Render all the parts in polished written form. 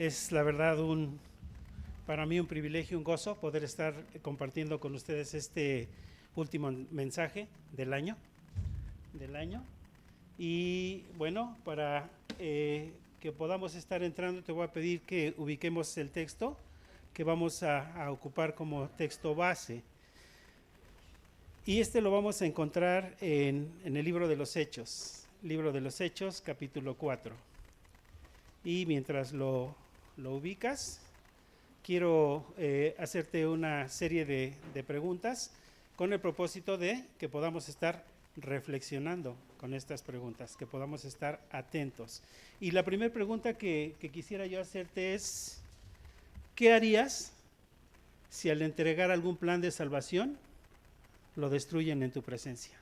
Es la verdad para mí un privilegio, un gozo poder estar compartiendo con ustedes este último mensaje del año. Y bueno, para que podamos estar entrando, te voy a pedir que ubiquemos el texto que vamos a ocupar como texto base. Y este lo vamos a encontrar en el libro de los Hechos, capítulo 4. Y mientras lo ubicas, quiero hacerte una serie de preguntas con el propósito de que podamos estar reflexionando con estas preguntas, que podamos estar atentos. Y la primera pregunta que quisiera yo hacerte es, ¿qué harías si al entregar algún plan de salvación lo destruyen en tu presencia?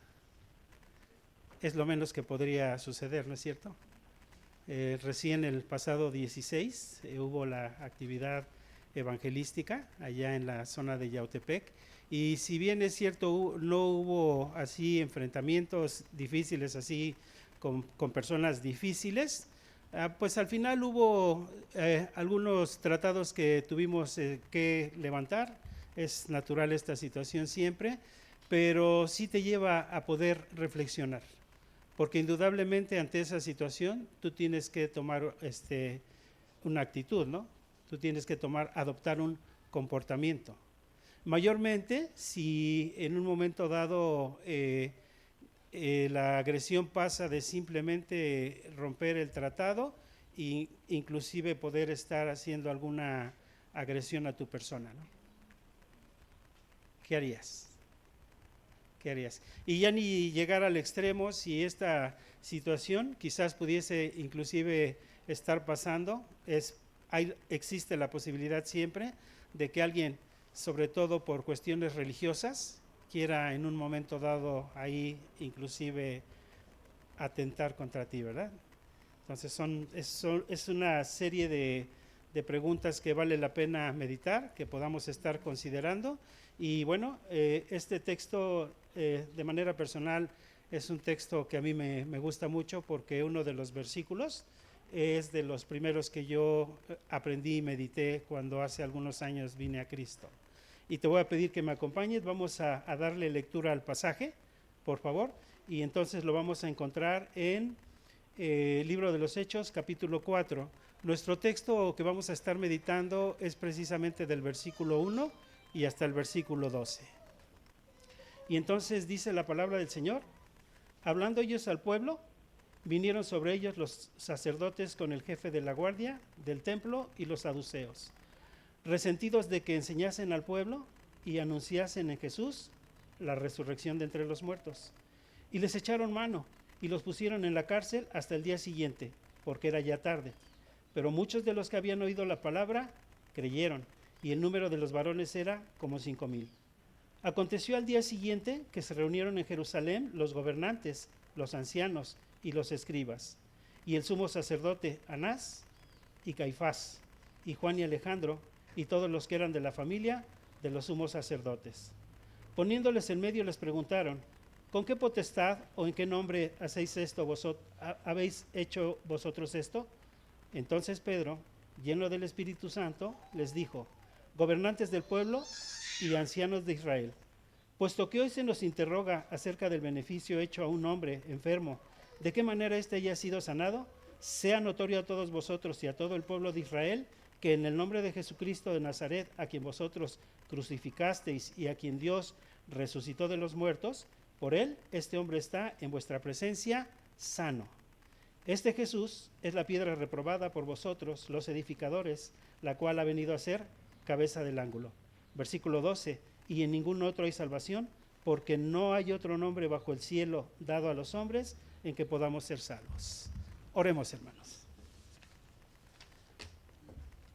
Es lo menos que podría suceder, ¿no es cierto? Recién el pasado 16 hubo la actividad evangelística allá en la zona de Yautepec, y si bien es cierto no hubo así enfrentamientos difíciles así con personas difíciles, pues al final hubo algunos tratados que tuvimos que levantar. Es natural esta situación siempre, pero sí te lleva a poder reflexionar, porque indudablemente ante esa situación tú tienes que tomar una actitud, ¿no? Tú tienes que adoptar un comportamiento. Mayormente, si en un momento dado la agresión pasa de simplemente romper el tratado e inclusive poder estar haciendo alguna agresión a tu persona, ¿no? ¿Qué harías? ¿Qué harías? Y ya ni llegar al extremo, si esta situación quizás pudiese inclusive estar pasando, existe la posibilidad siempre de que alguien, sobre todo por cuestiones religiosas, quiera en un momento dado ahí inclusive atentar contra ti, ¿verdad? Entonces es una serie de preguntas que vale la pena meditar, que podamos estar considerando. Y bueno, este texto de manera personal es un texto que a mí me gusta mucho, porque uno de los versículos es de los primeros que yo aprendí y medité cuando hace algunos años vine a Cristo. Y te voy a pedir que me acompañes, vamos a darle lectura al pasaje, por favor, y entonces lo vamos a encontrar en libro de los Hechos, capítulo 4. Nuestro texto que vamos a estar meditando es precisamente del versículo 1 y hasta el versículo 12. Y entonces dice la palabra del Señor: hablando ellos al pueblo, vinieron sobre ellos los sacerdotes con el jefe de la guardia del templo y los saduceos, resentidos de que enseñasen al pueblo y anunciasen en Jesús la resurrección de entre los muertos. Y les echaron mano y los pusieron en la cárcel hasta el día siguiente, porque era ya tarde. Pero muchos de los que habían oído la palabra creyeron, y el número de los varones era como 5,000. Aconteció al día siguiente que se reunieron en Jerusalén los gobernantes, los ancianos y los escribas, y el sumo sacerdote Anás y Caifás, y Juan y Alejandro, y todos los que eran de la familia de los sumos sacerdotes. Poniéndoles en medio les preguntaron: ¿con qué potestad o en qué nombre habéis hecho vosotros esto? Entonces Pedro, lleno del Espíritu Santo, les dijo: gobernantes del pueblo y ancianos de Israel, puesto que hoy se nos interroga acerca del beneficio hecho a un hombre enfermo, de qué manera éste haya sido sanado, sea notorio a todos vosotros y a todo el pueblo de Israel que en el nombre de Jesucristo de Nazaret, a quien vosotros crucificasteis y a quien Dios resucitó de los muertos, por él este hombre está en vuestra presencia sano. Este Jesús es la piedra reprobada por vosotros, los edificadores, la cual ha venido a ser cabeza del ángulo. Versículo 12. Y en ningún otro hay salvación, porque no hay otro nombre bajo el cielo dado a los hombres en que podamos ser salvos. Oremos, hermanos.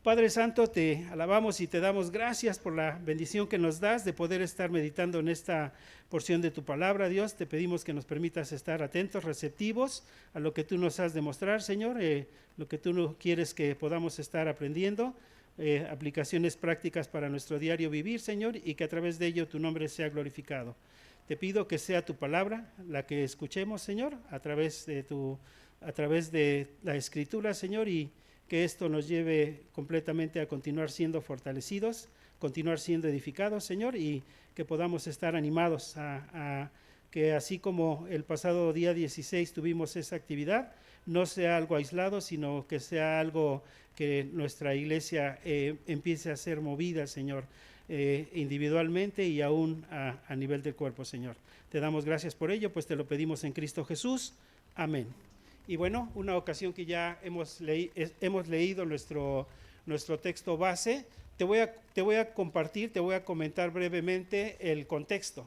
Padre Santo, te alabamos y te damos gracias por la bendición que nos das de poder estar meditando en esta porción de tu palabra. Dios, te pedimos que nos permitas estar atentos, receptivos a lo que tú nos has de mostrar, Señor, lo que tú quieres que podamos estar aprendiendo, aplicaciones prácticas para nuestro diario vivir, Señor, y que a través de ello tu nombre sea glorificado. Te pido que sea tu palabra la que escuchemos, Señor, a través de la Escritura, Señor, y que esto nos lleve completamente a continuar siendo fortalecidos, continuar siendo edificados, Señor, y que podamos estar animados a que así como el pasado día 16 tuvimos esa actividad, no sea algo aislado, sino que sea algo que nuestra iglesia empiece a ser movida, Señor, individualmente y aún a nivel del cuerpo, Señor. Te damos gracias por ello, pues te lo pedimos en Cristo Jesús. Amén. Y bueno, una ocasión que ya hemos leído nuestro texto base, te voy a compartir, te voy a comentar brevemente el contexto,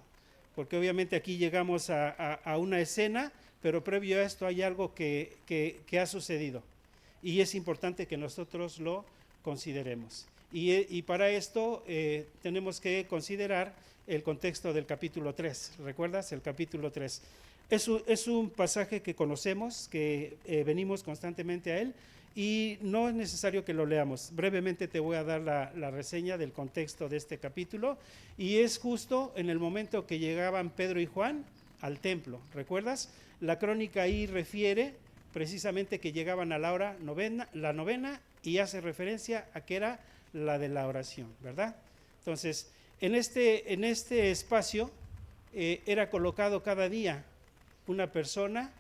porque obviamente aquí llegamos a una escena, pero previo a esto hay algo que ha sucedido y es importante que nosotros lo consideremos. Y para esto tenemos que considerar el contexto del capítulo 3. ¿Recuerdas? El capítulo 3. Es un pasaje que conocemos, que venimos constantemente a él y no es necesario que lo leamos. Brevemente te voy a dar la reseña del contexto de este capítulo y es justo en el momento que llegaban Pedro y Juan al templo. ¿Recuerdas? La crónica ahí refiere precisamente que llegaban a la hora la novena y hace referencia a que era la de la oración, ¿verdad? Entonces, en este espacio era colocado cada día una persona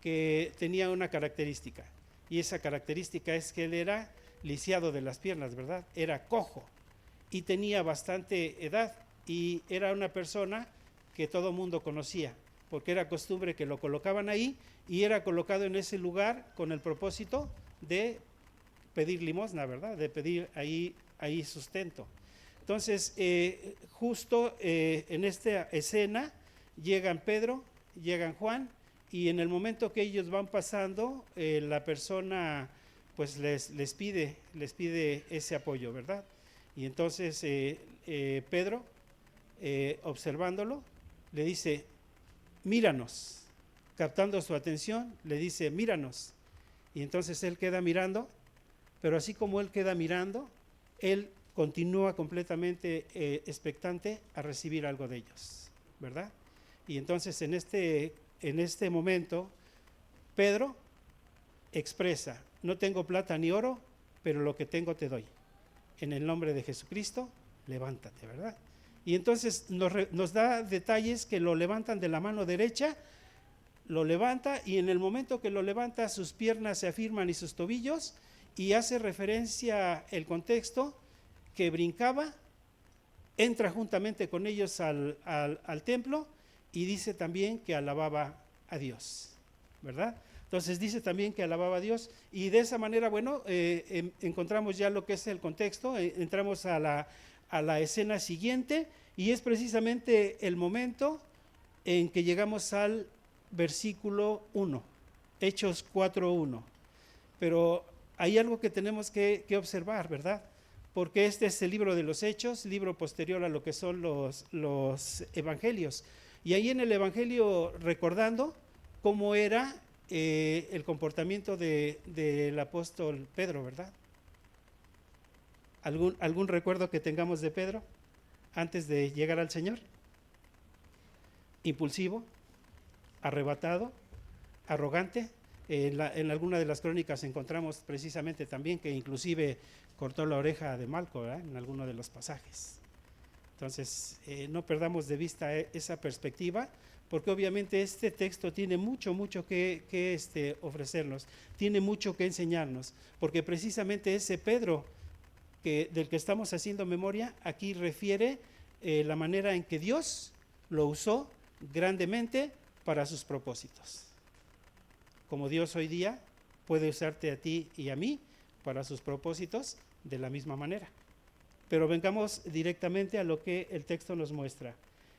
que tenía una característica, y esa característica es que él era lisiado de las piernas, ¿verdad? Era cojo y tenía bastante edad y era una persona que todo mundo conocía, porque era costumbre que lo colocaban ahí y era colocado en ese lugar con el propósito de pedir limosna, ¿verdad? De pedir ahí sustento. Entonces, justo en esta escena llegan Pedro, llegan Juan, y en el momento que ellos van pasando, la persona pues les pide ese apoyo, ¿verdad? Y entonces Pedro, observándolo, le dice, míranos, captando su atención, le dice, míranos. Y entonces él queda mirando, pero así como él queda mirando, él continúa completamente expectante a recibir algo de ellos, ¿verdad? Y entonces en este momento, Pedro expresa, no tengo plata ni oro, pero lo que tengo te doy. En el nombre de Jesucristo, levántate, ¿verdad? Y entonces nos da detalles que lo levantan de la mano derecha, lo levanta y en el momento que lo levanta sus piernas se afirman y sus tobillos, y hace referencia el contexto que brincaba, entra juntamente con ellos al templo y dice también que alababa a Dios, ¿verdad? Entonces dice también que alababa a Dios y de esa manera, bueno, encontramos ya lo que es el contexto, entramos a la escena siguiente y es precisamente el momento en que llegamos al versículo 1, Hechos 4:1. Pero hay algo que tenemos que observar, ¿verdad? Porque este es el libro de los Hechos, libro posterior a lo que son los evangelios. Y ahí en el evangelio recordando cómo era el comportamiento del apóstol Pedro, ¿verdad? ¿Algún recuerdo que tengamos de Pedro antes de llegar al Señor? Impulsivo, arrebatado, arrogante. En alguna de las crónicas encontramos precisamente también que inclusive cortó la oreja de Malco, ¿verdad? En alguno de los pasajes. Entonces, no perdamos de vista esa perspectiva, porque obviamente este texto tiene mucho que ofrecernos, tiene mucho que enseñarnos, porque precisamente ese Pedro del que estamos haciendo memoria, aquí refiere la manera en que Dios lo usó grandemente para sus propósitos. Como Dios hoy día puede usarte a ti y a mí para sus propósitos de la misma manera. Pero vengamos directamente a lo que el texto nos muestra.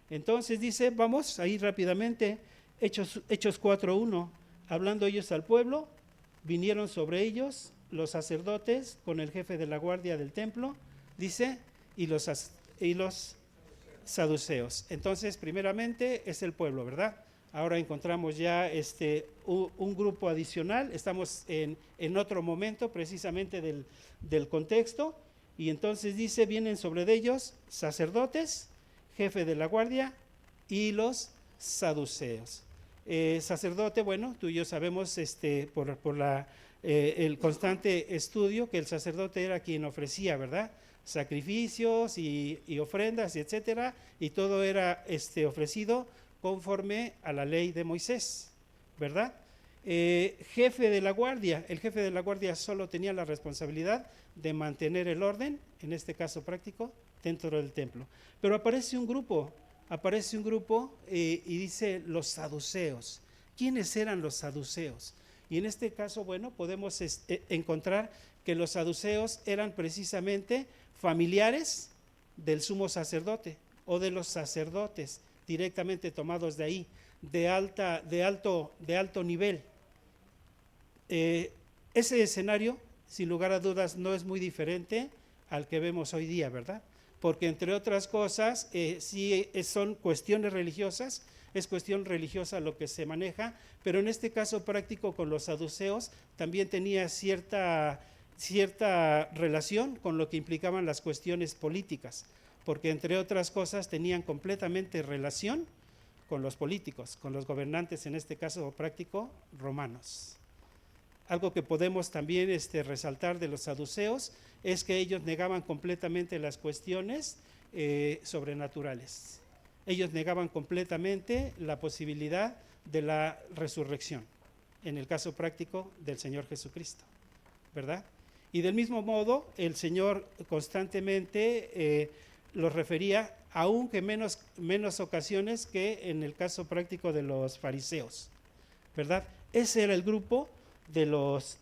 Entonces dice, vamos a ir rápidamente, Hechos 4:1, hablando ellos al pueblo, vinieron sobre ellos los sacerdotes con el jefe de la guardia del templo, dice, y los saduceos. Entonces, primeramente es el pueblo, ¿verdad? Ahora encontramos ya un grupo adicional, estamos en otro momento precisamente del contexto, y entonces dice, vienen sobre ellos sacerdotes, jefe de la guardia y los saduceos. Sacerdote, bueno, tú y yo sabemos por el constante estudio que el sacerdote era quien ofrecía, ¿verdad? Sacrificios y ofrendas, y etcétera, y todo era ofrecido conforme a la ley de Moisés, ¿verdad? Jefe de la guardia, el jefe de la guardia solo tenía la responsabilidad de mantener el orden, en este caso práctico, dentro del templo. Pero aparece un grupo y dice los saduceos. ¿Quiénes eran los saduceos? Y en este caso, bueno, podemos encontrar que los saduceos eran precisamente familiares del sumo sacerdote o de los sacerdotes directamente tomados de ahí, de alto nivel. Ese escenario, sin lugar a dudas, no es muy diferente al que vemos hoy día, ¿verdad? Porque entre otras cosas, sí son cuestiones religiosas, es cuestión religiosa lo que se maneja, pero en este caso práctico con los saduceos también tenía cierta relación con lo que implicaban las cuestiones políticas, porque entre otras cosas tenían completamente relación con los políticos, con los gobernantes, en este caso práctico romanos. Algo que podemos también resaltar de los saduceos es que ellos negaban completamente las cuestiones sobrenaturales. Ellos negaban completamente la posibilidad de la resurrección, en el caso práctico del Señor Jesucristo, ¿verdad? Y del mismo modo, el Señor constantemente los refería, aunque menos ocasiones que en el caso práctico de los fariseos, ¿verdad? Ese era el grupo de los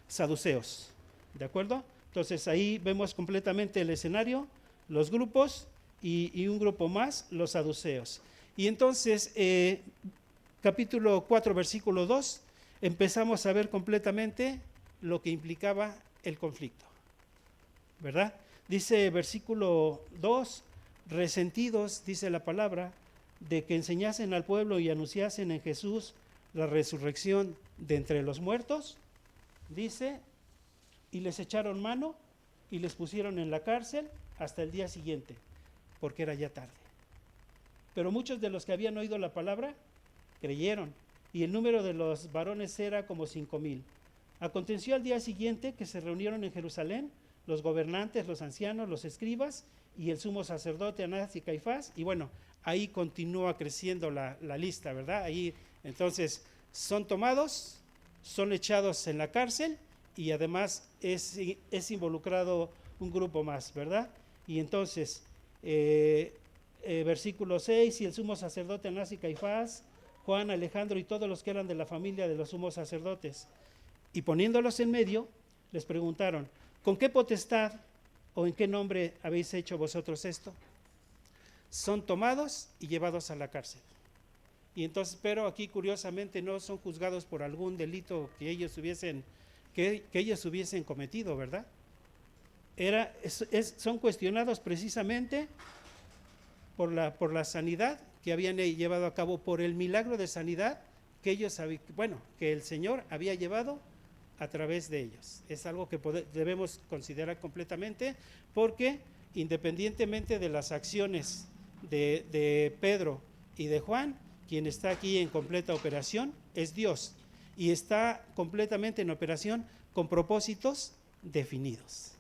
saduceos, ¿de acuerdo? Entonces ahí vemos completamente el escenario, los grupos y un grupo más, los saduceos. Y entonces, capítulo 4, versículo 2, empezamos a ver completamente lo que implicaba el conflicto, ¿verdad? Dice versículo 2, resentidos, dice la palabra, de que enseñasen al pueblo y anunciasen en Jesús la resurrección de entre los muertos, dice, y les echaron mano y les pusieron en la cárcel hasta el día siguiente, porque era ya tarde. Pero muchos de los que habían oído la palabra creyeron, y el número de los varones era como 5,000. Aconteció al día siguiente que se reunieron en Jerusalén los gobernantes, los ancianos, los escribas y el sumo sacerdote Anás y Caifás, y bueno, ahí continúa creciendo la lista, ¿verdad? Ahí entonces son tomados, son echados en la cárcel y además es involucrado un grupo más, ¿verdad? Y entonces, versículo 6, y el sumo sacerdote Anás y Caifás, Juan, Alejandro y todos los que eran de la familia de los sumos sacerdotes, y poniéndolos en medio, les preguntaron, ¿con qué potestad o en qué nombre habéis hecho vosotros esto? Son tomados y llevados a la cárcel. Y entonces, pero aquí curiosamente no son juzgados por algún delito que ellos hubiesen cometido, ¿verdad? Son cuestionados precisamente por la sanidad que habían llevado a cabo, por el milagro de sanidad que que el Señor había llevado a través de ellos. Es algo que debemos considerar completamente, porque independientemente de las acciones de Pedro y de Juan, quien está aquí en completa operación es Dios, y está completamente en operación con propósitos definidos.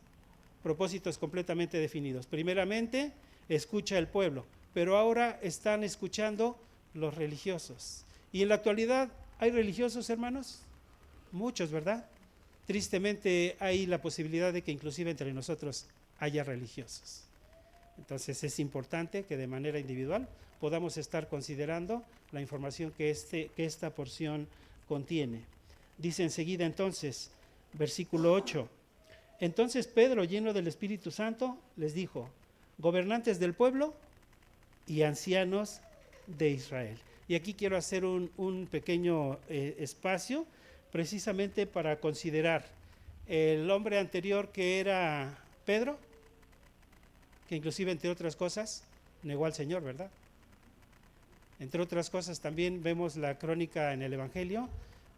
Propósitos completamente definidos. Primeramente, escucha el pueblo, pero ahora están escuchando los religiosos. Y en la actualidad, ¿hay religiosos, hermanos? Muchos, ¿verdad? Tristemente hay la posibilidad de que inclusive entre nosotros haya religiosos. Entonces es importante que de manera individual podamos estar considerando la información que esta porción contiene. Dice enseguida entonces, versículo 8, entonces Pedro, lleno del Espíritu Santo, les dijo, gobernantes del pueblo y ancianos de Israel. Y aquí quiero hacer un pequeño espacio precisamente para considerar el hombre anterior que era Pedro, que inclusive entre otras cosas negó al Señor, ¿verdad? Entre otras cosas también vemos la crónica en el Evangelio,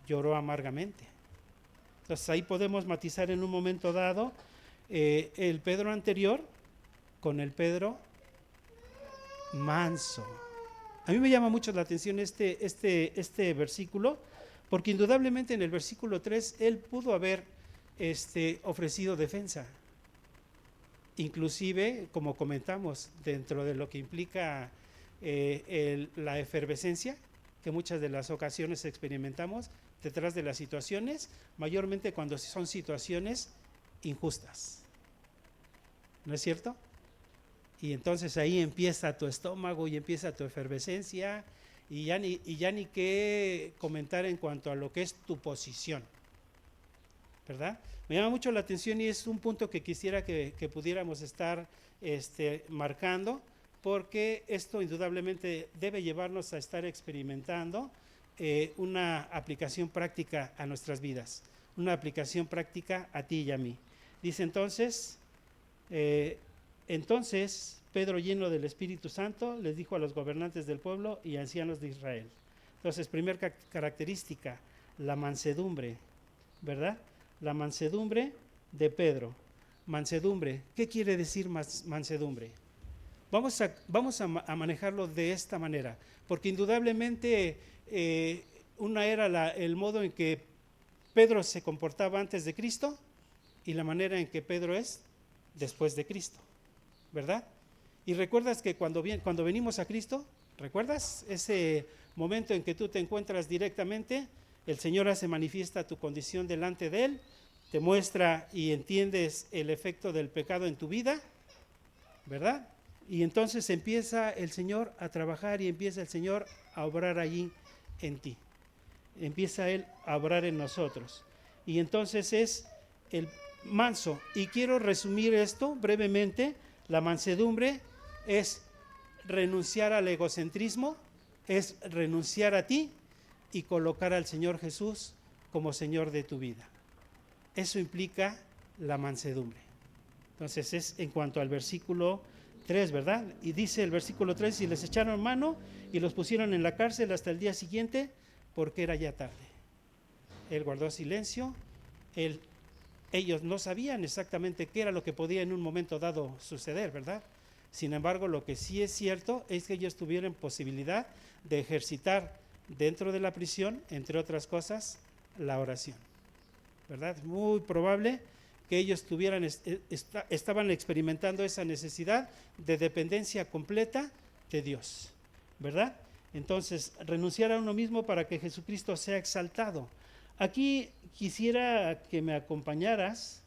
lloró amargamente. Entonces ahí podemos matizar en un momento dado el Pedro anterior con el Pedro manso. A mí me llama mucho la atención este versículo, Porque indudablemente en el versículo 3 él pudo haber ofrecido defensa. Inclusive, como comentamos, dentro de lo que implica la efervescencia, que muchas de las ocasiones experimentamos detrás de las situaciones, mayormente cuando son situaciones injustas. ¿No es cierto? Y entonces ahí empieza tu estómago y empieza tu efervescencia y ya ni qué comentar en cuanto a lo que es tu posición, ¿verdad? Me llama mucho la atención y es un punto que quisiera que pudiéramos estar marcando, porque esto indudablemente debe llevarnos a estar experimentando una aplicación práctica a nuestras vidas, una aplicación práctica a ti y a mí. Dice entonces Pedro, lleno del Espíritu Santo, les dijo a los gobernantes del pueblo y ancianos de Israel. Entonces, primera característica, la mansedumbre, ¿verdad? La mansedumbre de Pedro. Mansedumbre, ¿qué quiere decir mansedumbre? Vamos a manejarlo de esta manera, porque indudablemente una era el modo en que Pedro se comportaba antes de Cristo y la manera en que Pedro es después de Cristo, ¿verdad? Y recuerdas que cuando venimos a Cristo, ¿recuerdas ese momento en que tú te encuentras directamente? El Señor hace manifiesta tu condición delante de Él, te muestra y entiendes el efecto del pecado en tu vida, ¿verdad? Y entonces empieza el Señor a trabajar y empieza el Señor a obrar allí en ti. Empieza Él a obrar en nosotros. Y entonces es el manso. Y quiero resumir esto brevemente. La mansedumbre es renunciar al egocentrismo, es renunciar a ti y colocar al Señor Jesús como Señor de tu vida. Eso implica la mansedumbre. Entonces es en cuanto al versículo 3, ¿verdad? Y dice el versículo 3, y les echaron mano y los pusieron en la cárcel hasta el día siguiente, porque era ya tarde. Él guardó silencio, ellos no sabían exactamente qué era lo que podía en un momento dado suceder, ¿verdad? Sin embargo, lo que sí es cierto es que ellos tuvieron posibilidad de ejercitar dentro de la prisión, entre otras cosas, la oración, ¿verdad? Es muy probable que ellos estaban experimentando esa necesidad de dependencia completa de Dios, ¿verdad? Entonces, renunciar a uno mismo para que Jesucristo sea exaltado. Aquí quisiera que me acompañaras.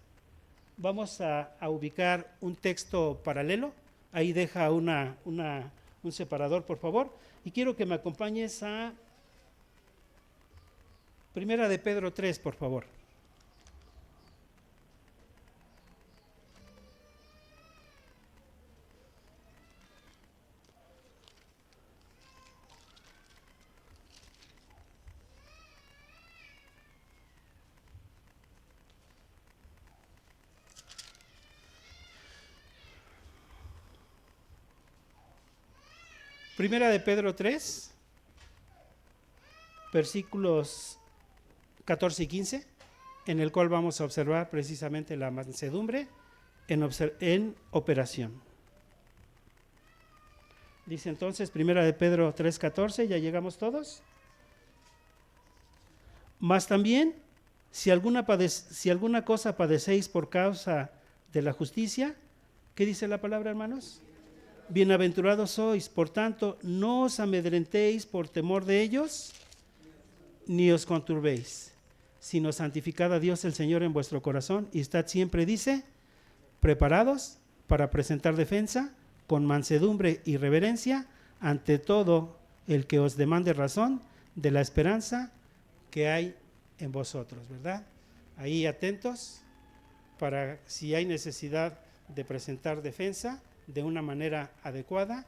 Vamos a ubicar un texto paralelo. Ahí deja un separador, por favor. Y quiero que me acompañes a Primera de Pedro 3, por favor. Primera de Pedro 3, versículos 14 y 15, en el cual vamos a observar precisamente la mansedumbre en operación. Dice entonces, Primera de Pedro 3:14, ¿ya llegamos todos? Mas también, si alguna cosa padecéis por causa de la justicia, ¿qué dice la palabra, hermanos? Bienaventurados sois, por tanto, no os amedrentéis por temor de ellos, ni os conturbéis, sino santificad a Dios el Señor en vuestro corazón y estad siempre, dice, preparados para presentar defensa con mansedumbre y reverencia ante todo el que os demande razón de la esperanza que hay en vosotros, ¿verdad? Ahí atentos para si hay necesidad de presentar defensa de una manera adecuada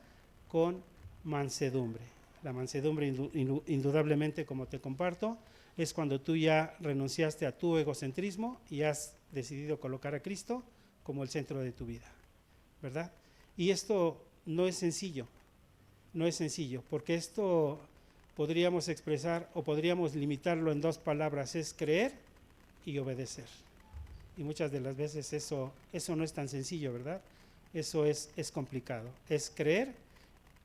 con mansedumbre. La mansedumbre indudablemente, como te comparto, es cuando tú ya renunciaste a tu egocentrismo y has decidido colocar a Cristo como el centro de tu vida, ¿verdad? Y esto no es sencillo, porque esto podríamos expresar o podríamos limitarlo en dos palabras, es creer y obedecer. Y muchas de las veces eso no es tan sencillo, ¿verdad? Eso es complicado, es creer,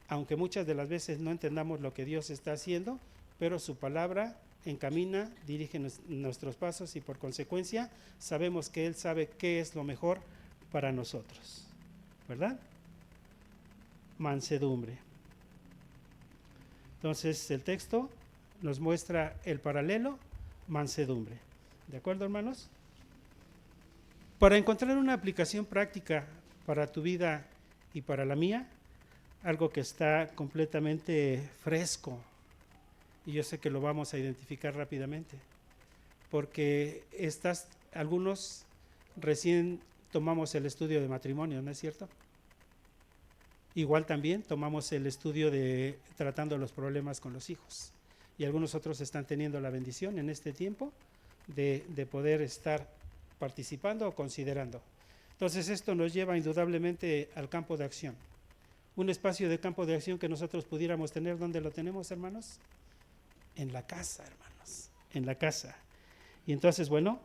aunque muchas de las veces no entendamos lo que Dios está haciendo, pero su palabra encamina, dirige nuestros pasos y por consecuencia sabemos que Él sabe qué es lo mejor para nosotros, ¿verdad? Mansedumbre. Entonces el texto nos muestra el paralelo, mansedumbre. ¿De acuerdo, hermanos? Para encontrar una aplicación práctica para tu vida y para la mía, algo que está completamente fresco, y yo sé que lo vamos a identificar rápidamente, porque algunos recién tomamos el estudio de matrimonio, ¿no es cierto? Igual también tomamos el estudio de tratando los problemas con los hijos, y algunos otros están teniendo la bendición en este tiempo de poder estar participando o considerando. Entonces esto nos lleva indudablemente al campo de acción. Un espacio de campo de acción que nosotros pudiéramos tener, ¿dónde lo tenemos, hermanos? En la casa, hermanos, en la casa. Y entonces, bueno,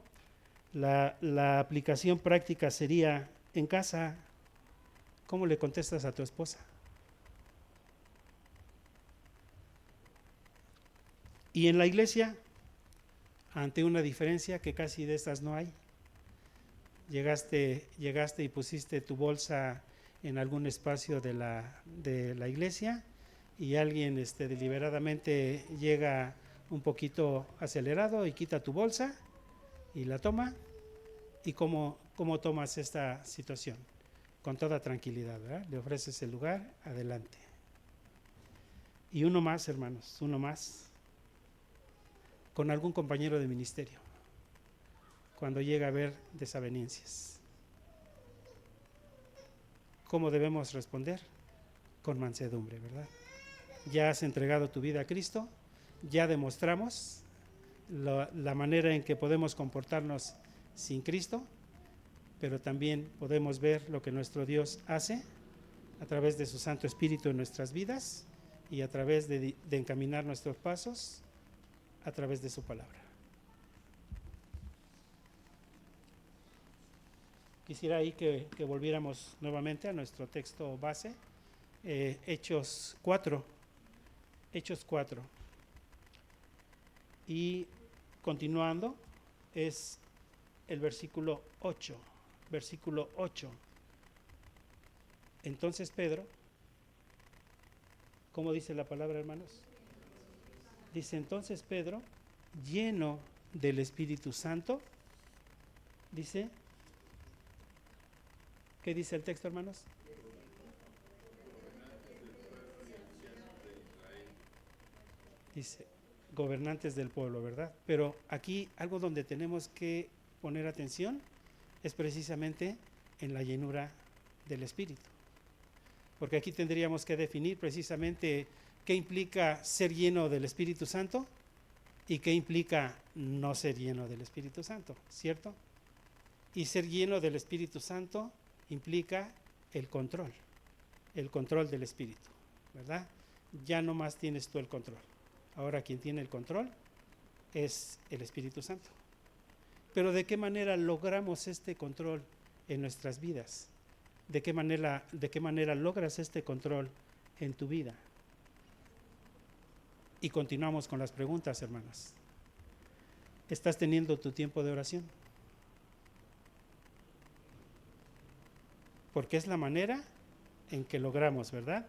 la aplicación práctica sería en casa. ¿Cómo le contestas a tu esposa? Y en la iglesia, ante una diferencia que casi de estas no hay. Llegaste y pusiste tu bolsa en algún espacio de la iglesia y alguien deliberadamente llega un poquito acelerado y quita tu bolsa y la toma. ¿Y cómo tomas esta situación? Con toda tranquilidad, ¿verdad? Le ofreces el lugar, adelante. Y uno más, hermanos, uno más, con algún compañero de ministerio, cuando llega a haber desavenencias. ¿Cómo debemos responder? Con mansedumbre, ¿verdad? Ya has entregado tu vida a Cristo, ya demostramos la manera en que podemos comportarnos sin Cristo, pero también podemos ver lo que nuestro Dios hace a través de su Santo Espíritu en nuestras vidas y a través de encaminar nuestros pasos a través de su palabra. Quisiera ahí que volviéramos nuevamente a nuestro texto base, Hechos 4. Y continuando es el versículo 8. Entonces Pedro, ¿cómo dice la palabra, hermanos? Dice entonces Pedro, lleno del Espíritu Santo, dice, ¿qué dice el texto, hermanos? Dice, gobernantes del pueblo, ¿verdad? Pero aquí algo donde tenemos que poner atención es precisamente en la llenura del Espíritu. Porque aquí tendríamos que definir precisamente qué implica ser lleno del Espíritu Santo y qué implica no ser lleno del Espíritu Santo, ¿cierto? Y ser lleno del Espíritu Santo implica el control del Espíritu, ¿verdad? Ya no más tienes tú el control. Ahora quien tiene el control es el Espíritu Santo. Pero ¿de qué manera logramos este control en nuestras vidas? ¿De qué manera logras este control en tu vida? Y continuamos con las preguntas, hermanos. ¿Estás teniendo tu tiempo de oración? Porque es la manera en que logramos, ¿verdad?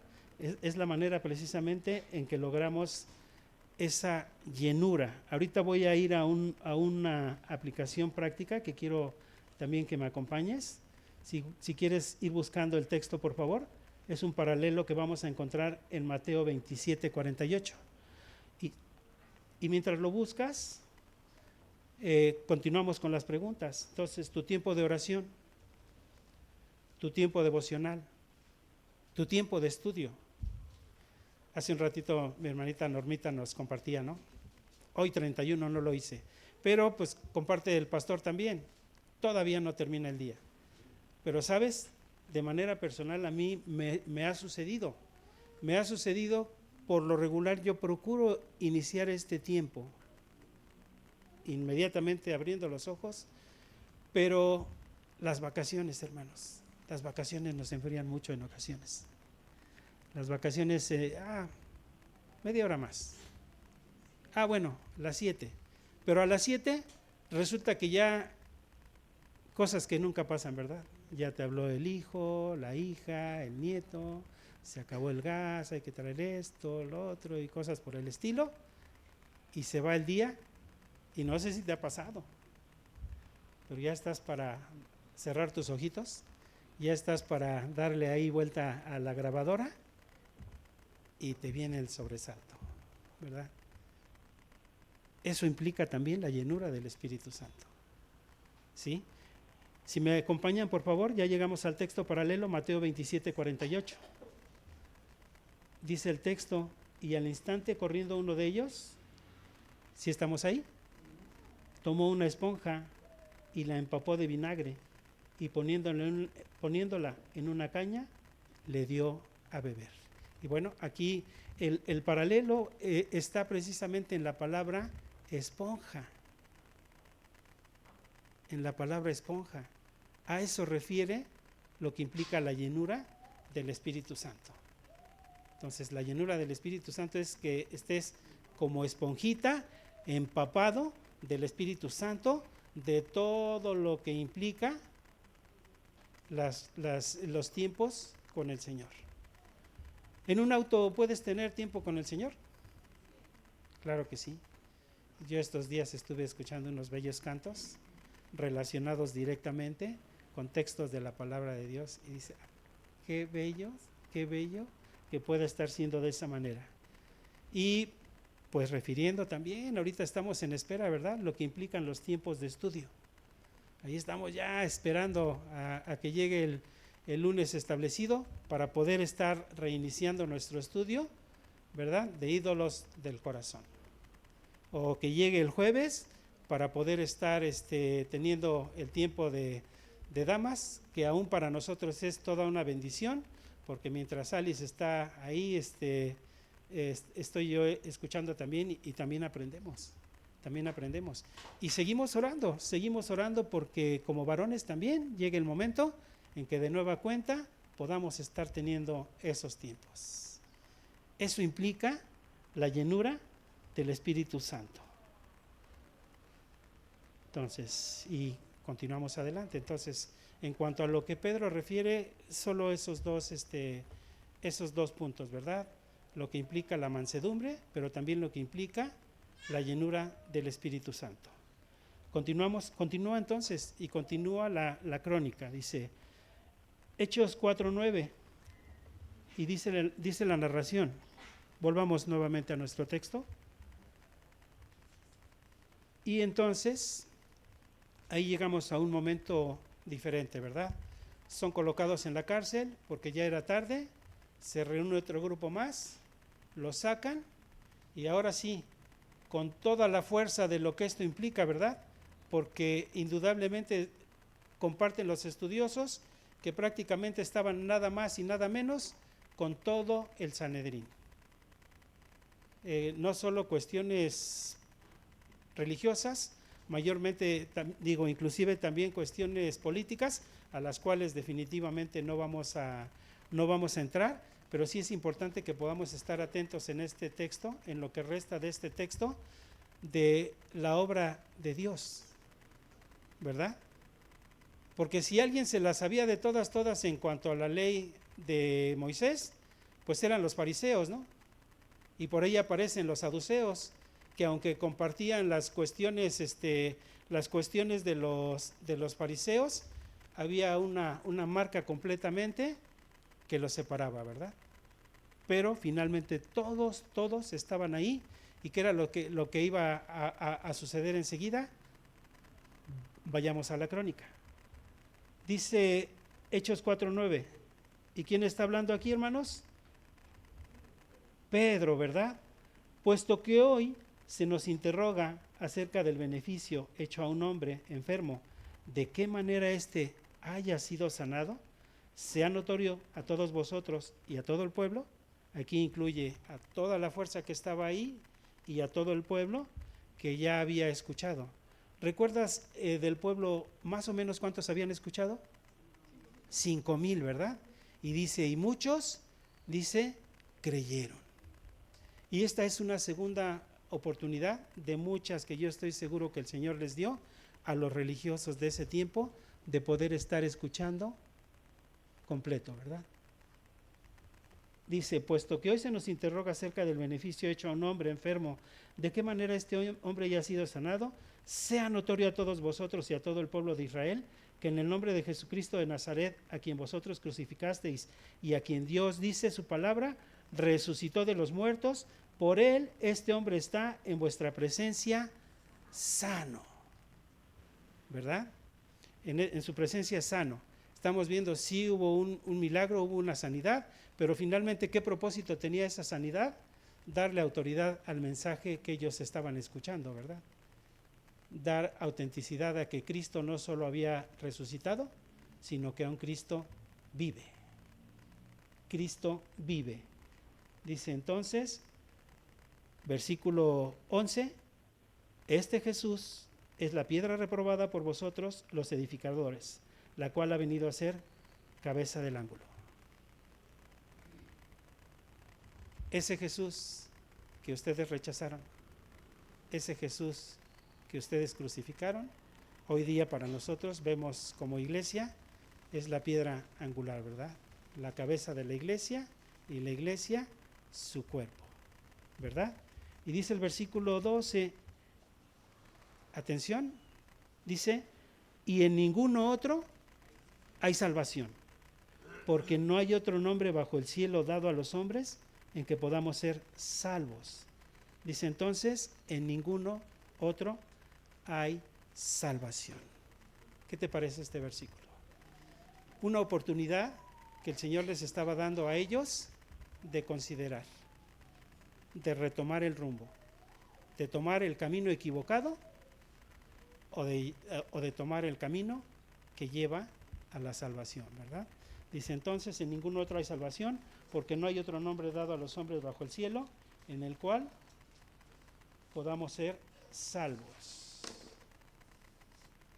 Es la manera precisamente en que logramos esa llenura. Ahorita voy a ir a una aplicación práctica que quiero también que me acompañes. Si quieres ir buscando el texto, por favor, es un paralelo que vamos a encontrar en Mateo 27:48. Y mientras lo buscas, continuamos con las preguntas. Entonces, tu tiempo de oración, tu tiempo devocional, tu tiempo de estudio. Hace un ratito mi hermanita Normita nos compartía, ¿no? Hoy 31 no lo hice, pero pues comparte el pastor también. Todavía no termina el día. Pero, ¿sabes? De manera personal a mí me ha sucedido. Me ha sucedido, por lo regular yo procuro iniciar este tiempo inmediatamente abriendo los ojos, pero las vacaciones, hermanos, las vacaciones nos enfrían mucho en ocasiones. Las vacaciones, media hora más. Bueno, las 7. Pero a las 7 resulta que ya cosas que nunca pasan, ¿verdad? Ya te habló el hijo, la hija, el nieto, se acabó el gas, hay que traer esto, lo otro y cosas por el estilo. Y se va el día y no sé si te ha pasado, pero ya estás para cerrar tus ojitos, ya estás para darle ahí vuelta a la grabadora y te viene el sobresalto, ¿verdad? Eso implica también la llenura del Espíritu Santo, ¿sí? Si me acompañan, por favor, ya llegamos al texto paralelo, Mateo 27:48. Dice el texto, y al instante corriendo uno de ellos, ¿sí estamos ahí? Tomó una esponja y la empapó de vinagre y poniéndola en una caña, le dio a beber. Y bueno, aquí el paralelo está precisamente en la palabra esponja. En la palabra esponja. A eso refiere lo que implica la llenura del Espíritu Santo. Entonces, la llenura del Espíritu Santo es que estés como esponjita, empapado del Espíritu Santo, de todo lo que implica los tiempos con el Señor. ¿En un auto puedes tener tiempo con el Señor? Claro que sí. Yo estos días estuve escuchando unos bellos cantos relacionados directamente con textos de la palabra de Dios y dice, qué bello que pueda estar siendo de esa manera. Y pues refiriendo también, ahorita estamos en espera, ¿verdad? Lo que implican los tiempos de estudio. Ahí estamos ya esperando a que llegue el lunes establecido para poder estar reiniciando nuestro estudio, ¿verdad? De ídolos del corazón. O que llegue el jueves para poder estar teniendo el tiempo de damas, que aún para nosotros es toda una bendición, porque mientras Alice está ahí, estoy yo escuchando también y también aprendemos. Y seguimos orando porque como varones también llegue el momento en que de nueva cuenta podamos estar teniendo esos tiempos. Eso implica la llenura del Espíritu Santo. Entonces, y continuamos adelante. Entonces, en cuanto a lo que Pedro refiere, solo esos dos puntos, ¿verdad? Lo que implica la mansedumbre, pero también lo que implica la llenura del Espíritu Santo. Continúa entonces, y continúa la crónica, dice Hechos 4:9, y dice la narración. Volvamos nuevamente a nuestro texto. Y entonces, ahí llegamos a un momento diferente, ¿verdad? Son colocados en la cárcel porque ya era tarde, se reúne otro grupo más, los sacan y ahora sí, con toda la fuerza de lo que esto implica, ¿verdad? Porque indudablemente comparten los estudiosos que prácticamente estaban nada más y nada menos con todo el Sanedrín. No solo cuestiones religiosas, mayormente, inclusive también cuestiones políticas, a las cuales definitivamente no vamos a entrar, pero sí es importante que podamos estar atentos en este texto, en lo que resta de este texto, de la obra de Dios, ¿verdad? Porque si alguien se la sabía de todas en cuanto a la ley de Moisés, pues eran los fariseos, ¿no? Y por ahí aparecen los saduceos, que aunque compartían las cuestiones de los fariseos, había una marca completamente que los separaba, ¿verdad? Pero finalmente todos estaban ahí. ¿Y qué era lo que iba a suceder enseguida? Vayamos a la crónica. Dice Hechos 4:9. ¿Y quién está hablando aquí, hermanos? Pedro, ¿verdad? Puesto que hoy se nos interroga acerca del beneficio hecho a un hombre enfermo, de qué manera éste haya sido sanado, sea notorio a todos vosotros y a todo el pueblo. Aquí incluye a toda la fuerza que estaba ahí y a todo el pueblo que ya había escuchado. ¿Recuerdas del pueblo más o menos cuántos habían escuchado? 5,000, ¿verdad? Y dice, y muchos, dice, creyeron. Y esta es una segunda oportunidad de muchas que yo estoy seguro que el Señor les dio a los religiosos de ese tiempo de poder estar escuchando completo, ¿verdad? Dice, puesto que hoy se nos interroga acerca del beneficio hecho a un hombre enfermo, ¿de qué manera este hombre ya ha sido sanado? Sea notorio a todos vosotros y a todo el pueblo de Israel que en el nombre de Jesucristo de Nazaret, a quien vosotros crucificasteis y a quien Dios dice su palabra, resucitó de los muertos, por él este hombre está en vuestra presencia sano, ¿verdad? En su presencia sano. Estamos viendo si hubo un milagro, hubo una sanidad, pero finalmente, ¿qué propósito tenía esa sanidad? Darle autoridad al mensaje que ellos estaban escuchando, ¿verdad? Dar autenticidad a que Cristo no solo había resucitado, sino que aún Cristo vive. Cristo vive. Dice entonces, versículo 11, este Jesús es la piedra reprobada por vosotros los edificadores, la cual ha venido a ser cabeza del ángulo. Ese Jesús que ustedes rechazaron, ese Jesús que ustedes crucificaron, hoy día para nosotros vemos como iglesia, es la piedra angular, ¿verdad? La cabeza de la iglesia y la iglesia su cuerpo, ¿verdad? Y dice el versículo 12, atención, dice, y en ninguno otro hay salvación, porque no hay otro nombre bajo el cielo dado a los hombres en que podamos ser salvos. Dice entonces, en ninguno otro hay salvación. ¿Qué te parece este versículo? Una oportunidad que el Señor les estaba dando a ellos de considerar, de retomar el rumbo, de tomar el camino equivocado o de tomar el camino que lleva a la salvación, ¿verdad? Dice entonces, en ningún otro hay salvación, porque no hay otro nombre dado a los hombres bajo el cielo en el cual podamos ser salvos.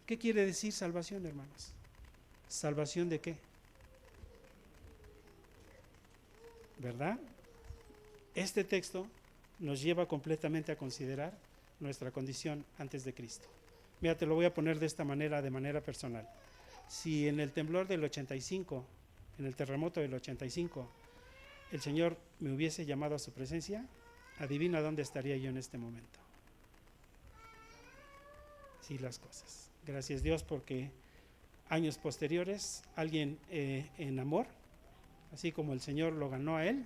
¿Qué quiere decir salvación, hermanos? ¿Salvación de qué? ¿Verdad? Este texto nos lleva completamente a considerar nuestra condición antes de Cristo. Mira, te lo voy a poner de esta manera, de manera personal. Si en el temblor del 85, en el terremoto del 85, el Señor me hubiese llamado a su presencia, adivina dónde estaría yo en este momento. Sí, las cosas. Gracias Dios porque años posteriores, alguien en amor, así como el Señor lo ganó a él,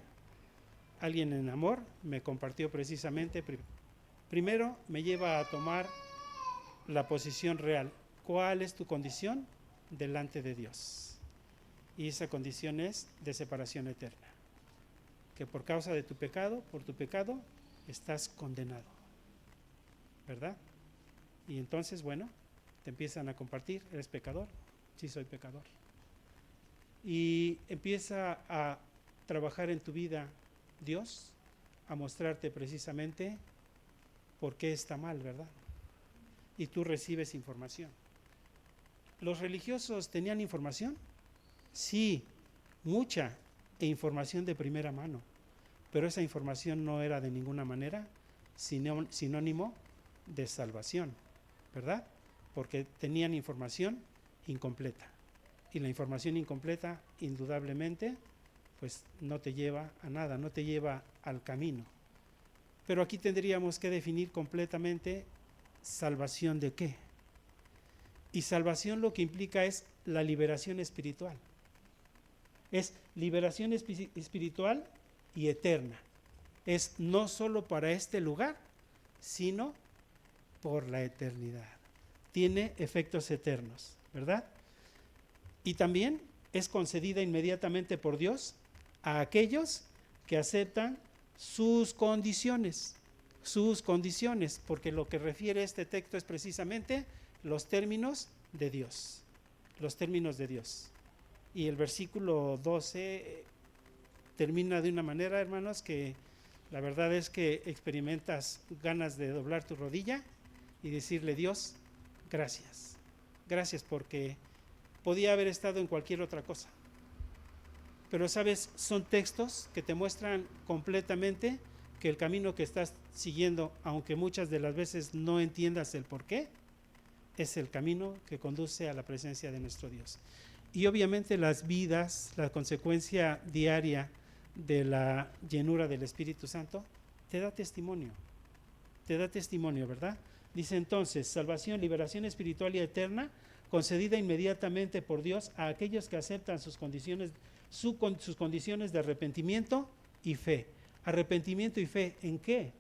alguien en amor me compartió precisamente, primero me lleva a tomar la posición real. ¿Cuál es tu condición delante de Dios? Y esa condición es de separación eterna. Que por causa de tu pecado, por tu pecado, estás condenado. ¿Verdad? Y entonces, bueno, te empiezan a compartir, ¿eres pecador? Sí, soy pecador. Y empieza a trabajar en tu vida Dios, a mostrarte precisamente por qué está mal, ¿verdad? Y tú recibes información. ¿Los religiosos tenían información? Sí, mucha, e información de primera mano, pero esa información no era de ninguna manera sinónimo de salvación, ¿verdad? Porque tenían información incompleta, y la información incompleta indudablemente pues no te lleva a nada, no te lleva al camino. Pero aquí tendríamos que definir completamente salvación de qué. Y salvación lo que implica es la liberación espiritual. Es liberación espiritual y eterna. Es no solo para este lugar, sino por la eternidad. Tiene efectos eternos, ¿verdad? Y también es concedida inmediatamente por Dios a aquellos que aceptan sus condiciones, porque lo que refiere este texto es precisamente los términos de Dios, Y el versículo 12 termina de una manera, hermanos, que la verdad es que experimentas ganas de doblar tu rodilla y decirle, Dios, gracias. Gracias porque podía haber estado en cualquier otra cosa. Pero sabes, son textos que te muestran completamente que el camino que estás siguiendo, aunque muchas de las veces no entiendas el por qué, es el camino que conduce a la presencia de nuestro Dios. Y obviamente las vidas, la consecuencia diaria de la llenura del Espíritu Santo, te da testimonio, ¿verdad? Dice entonces, salvación, liberación espiritual y eterna, concedida inmediatamente por Dios a aquellos que aceptan sus condiciones de arrepentimiento y fe. Arrepentimiento y fe, ¿en qué?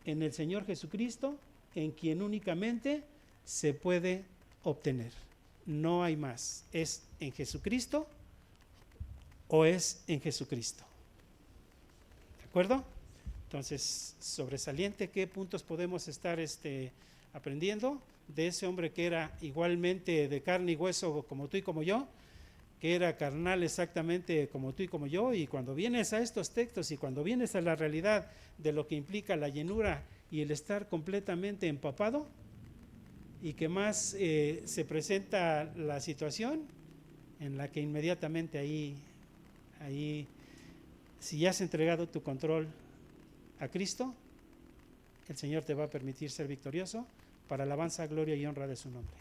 En el Señor Jesucristo, en quien únicamente se puede obtener. No hay más. ¿Es en Jesucristo o es en Jesucristo? ¿De acuerdo? Entonces, sobresaliente, ¿qué puntos podemos estar aprendiendo de ese hombre que era igualmente de carne y hueso como tú y como yo, que era carnal exactamente como tú y como yo? Y cuando vienes a estos textos y cuando vienes a la realidad de lo que implica la llenura y el estar completamente empapado, y que más se presenta la situación en la que inmediatamente ahí, si ya has entregado tu control a Cristo, el Señor te va a permitir ser victorioso para alabanza, gloria y honra de su nombre.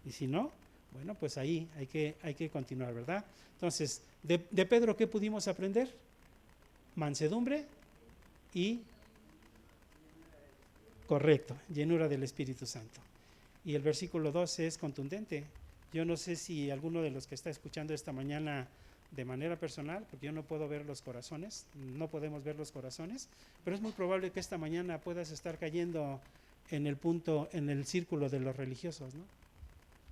Y si no, bueno, pues ahí hay que continuar, ¿verdad? Entonces, de Pedro, ¿qué pudimos aprender? Mansedumbre y, correcto, llenura del Espíritu Santo. Y el versículo 12 es contundente. Yo no sé si alguno de los que está escuchando esta mañana de manera personal, porque yo no puedo ver los corazones, no podemos ver los corazones, pero es muy probable que esta mañana puedas estar cayendo en el punto, en el círculo de los religiosos, ¿no?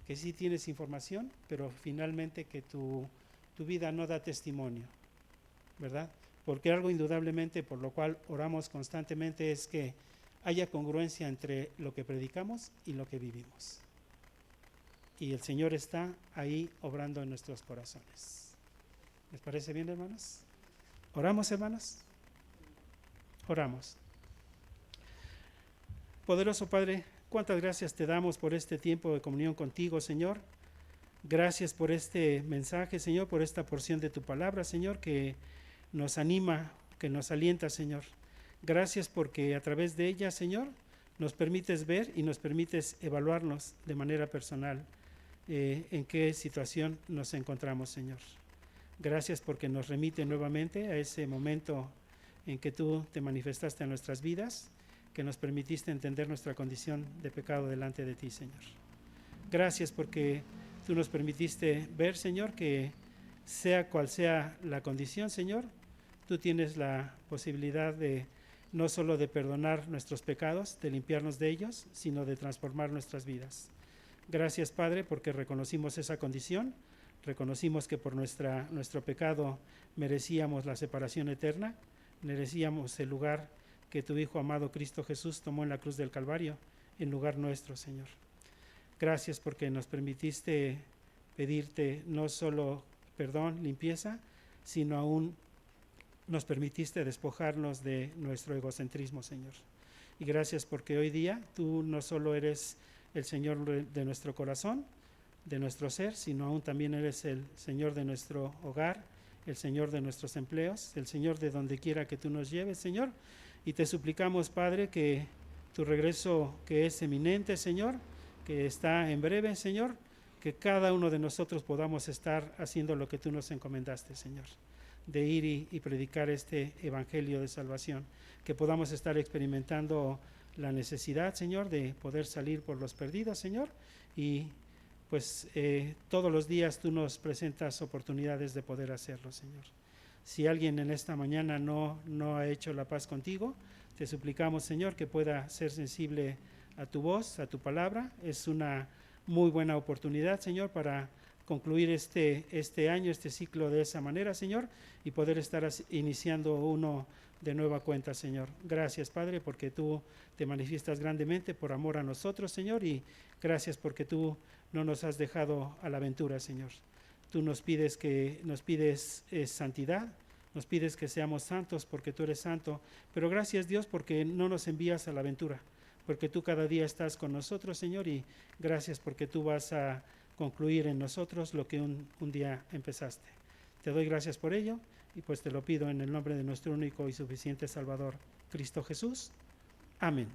Que sí tienes información, pero finalmente que tu vida no da testimonio, ¿verdad? Porque algo indudablemente por lo cual oramos constantemente es que haya congruencia entre lo que predicamos y lo que vivimos. Y el Señor está ahí obrando en nuestros corazones. ¿Les parece bien, hermanos? ¿Oramos, hermanos? Oramos. Poderoso Padre, cuántas gracias te damos por este tiempo de comunión contigo, Señor. Gracias por este mensaje, Señor, por esta porción de tu palabra, Señor, que nos anima, que nos alienta, Señor. Gracias porque a través de ella, Señor, nos permites ver y nos permites evaluarnos de manera personal en qué situación nos encontramos, Señor. Gracias porque nos remite nuevamente a ese momento en que tú te manifestaste en nuestras vidas, que nos permitiste entender nuestra condición de pecado delante de ti, Señor. Gracias porque tú nos permitiste ver, Señor, que sea cual sea la condición, Señor, tú tienes la posibilidad de no solo de perdonar nuestros pecados, de limpiarnos de ellos, sino de transformar nuestras vidas. Gracias, Padre, porque reconocimos esa condición, reconocimos que por nuestro pecado merecíamos la separación eterna, merecíamos el lugar que tu Hijo amado Cristo Jesús tomó en la cruz del Calvario, en lugar nuestro, Señor. Gracias porque nos permitiste pedirte no solo perdón, limpieza, sino aún nos permitiste despojarnos de nuestro egocentrismo, Señor. Y gracias porque hoy día tú no solo eres el Señor de nuestro corazón, de nuestro ser, sino aún también eres el Señor de nuestro hogar, el Señor de nuestros empleos, el Señor de donde quiera que tú nos lleves, Señor. Y te suplicamos, Padre, que tu regreso, que es eminente, Señor, que está en breve, Señor, que cada uno de nosotros podamos estar haciendo lo que tú nos encomendaste, Señor, de ir y predicar este evangelio de salvación, que podamos estar experimentando la necesidad, Señor, de poder salir por los perdidos, Señor, y pues todos los días tú nos presentas oportunidades de poder hacerlo, Señor. Si alguien en esta mañana no ha hecho la paz contigo, te suplicamos, Señor, que pueda ser sensible a tu voz, a tu palabra. Es una muy buena oportunidad, Señor, para concluir este año, este ciclo de esa manera, Señor, y poder estar iniciando uno de nueva cuenta, Señor. Gracias, Padre, porque tú te manifiestas grandemente por amor a nosotros, Señor, y gracias porque tú no nos has dejado a la aventura, Señor. Tú nos pides santidad, nos pides que seamos santos porque tú eres santo, pero gracias, Dios, porque no nos envías a la aventura, porque tú cada día estás con nosotros, Señor, y gracias porque tú vas a concluir en nosotros lo que un día empezaste. Te doy gracias por ello y pues te lo pido en el nombre de nuestro único y suficiente Salvador, Cristo Jesús. Amén.